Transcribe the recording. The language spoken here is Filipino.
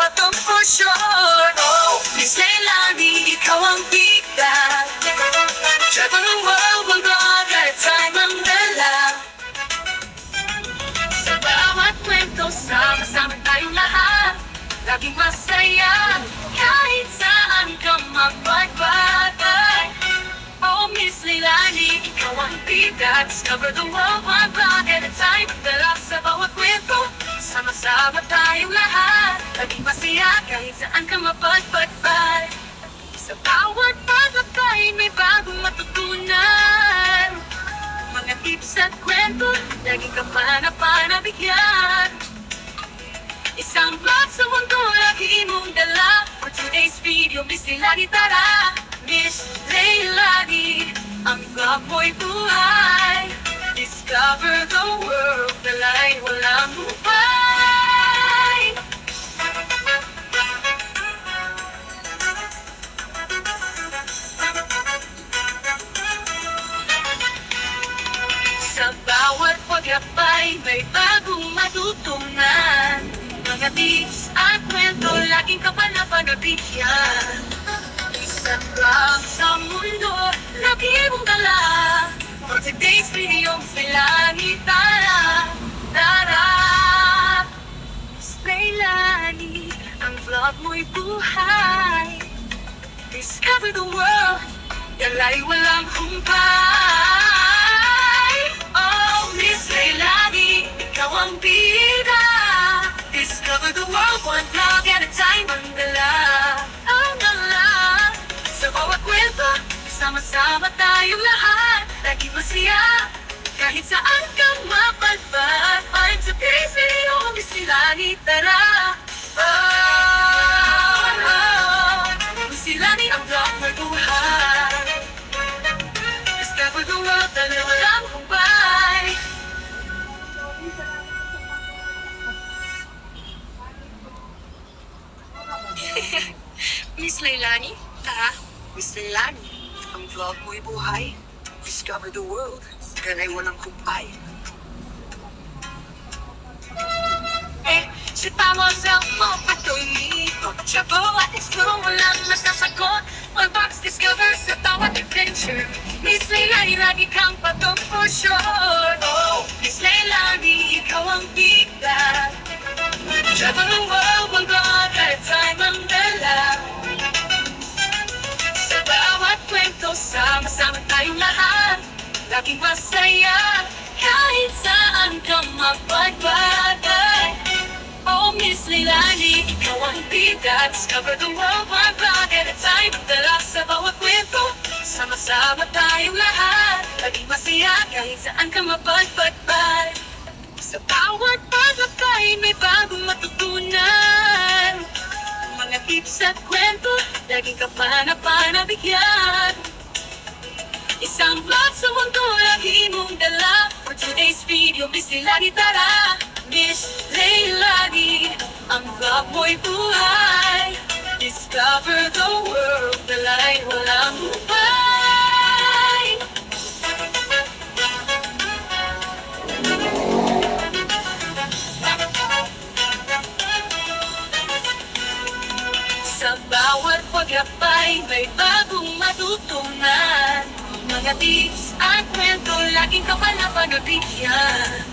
patong for sure. Oh, Miss Leilani, ikaw ang bigat. Travel the world, magod at time ang dala. Sa bawat kwento, sama-sama tayong lahat. Laging masaya, kahit saan ka magbagbagay. Oh, Miss Leilani, ikaw ang bigat. Discover the world, one block at a time. Dala sa bawat kwento, sama-sama tayong lahat. Laging masaya, kahit saan ka mapagbagbay. Sa bawat pagkakay, may bagong matutunan. Mga tips at kwento, laging ka panabigyan. Isang vlog sa mundo, lagi mong dala. For today's video, Miss Leilani, tara. Miss Leilani, ang vlog mo'y buhay. Discover the world, dala'y walang hubay. Sa bawat paglakbay, may bagong matutunan. Mga tips at kwento, laging kapanabigyan. Isang vlog sa mundo, lagi mong dala. For today's video, Miss Leilani, tara, tara. Miss Leilani, ang vlog mo'y buhay. Discover the world, dala'y walang humpay. Oh, Miss Leilani, ikaw ang bida. Discover the world, one vlog at a time, ang dala, ang dala. Sa bawat kwento, sama-sama tayong lahat. Lagi masaya, kahit saan ka mapadpad. I'm sa video, Miss Leilani, tara. Oh, oh, Miss Leilani, ang vlog mo'y buhay. Discover the world, dala'y walang humpay. Miss Leilani, tara. Miss Leilani, ang vlog mo'y buhay. Discover the world, dala'y walang humpay. Sita mo self mo, patuloy. Travel at explore, walang masasagot. One box discover sa tawag adventure. Miss Leilani, lagi kang patong for sure. Oh, Miss Leilani, ikaw ang bigat. Travel the world, magod at time ang dala. Sa bawat kwento, sama-sama tayong lahat. Laging masaya, kahit saan ka magbagbagay. Oh, Miss Leilani, ikaw ang bigat. Discover the world, one vlog at a time. Dala sa bawat kwento, sama-sama tayong lahat. Laging masaya, kahit saan ka mapagbagbay. Sa bawat pagkakay, may bagong matutunan. Mga tips at kwento, laging ka panabigyan. Isang vlog sa mundo, lagi mong dala. For today's video, Miss Leilani, tara. Miss Leilani, ang vlog mo'y buhay. Discover the world, dala'y walang hubay. Sa bawat paglakbay, may bagong matutunan. Mga tips at kwento, laging ka panabigyan.